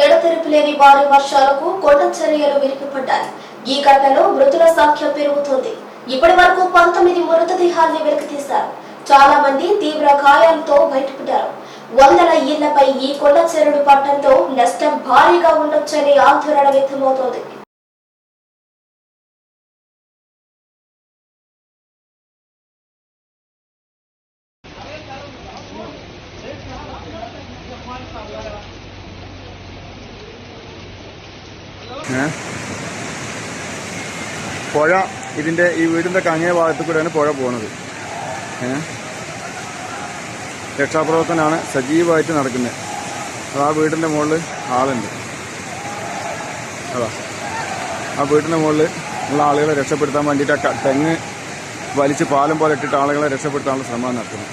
ఎడతెరిపి లేని భారీ వర్షాలకు కొండ చర్యలు విరిగిపడ్డాయి. ఈ ఘటనలో మృతుల సంఖ్య పెరుగుతోంది. ఇప్పటి వరకు 19 మృతదేహాల్ని వెలికితీశారు. చాలా మంది తీవ్ర గాయాలతో బయటపడ్డారు. వందల ఇళ్లపై ఈ కొండ చర్యలు పడటంతో నష్టం భారీగా ఉండొచ్చని ఆందోళన వ్యక్తమవుతోంది. പുഴ ഇതിൻ്റെ ഈ വീടിൻ്റെ കങ്ങേ ഭാഗത്തു കൂടെയാണ് പുഴ പോകുന്നത്. രക്ഷാപ്രവർത്തനമാണ് സജീവമായിട്ട് നടക്കുന്നത്. ആ വീടിൻ്റെ മുകളിൽ ആളുണ്ട്. അതാ ആ വീടിൻ്റെ മുകളിൽ ഉള്ള ആളുകളെ രക്ഷപ്പെടുത്താൻ വേണ്ടിയിട്ട് തെങ്ങ് വലിച്ച് പാലം പോലെ ഇട്ടിട്ട് ആളുകളെ രക്ഷപ്പെടുത്താനുള്ള ശ്രമം നടത്തുന്നു.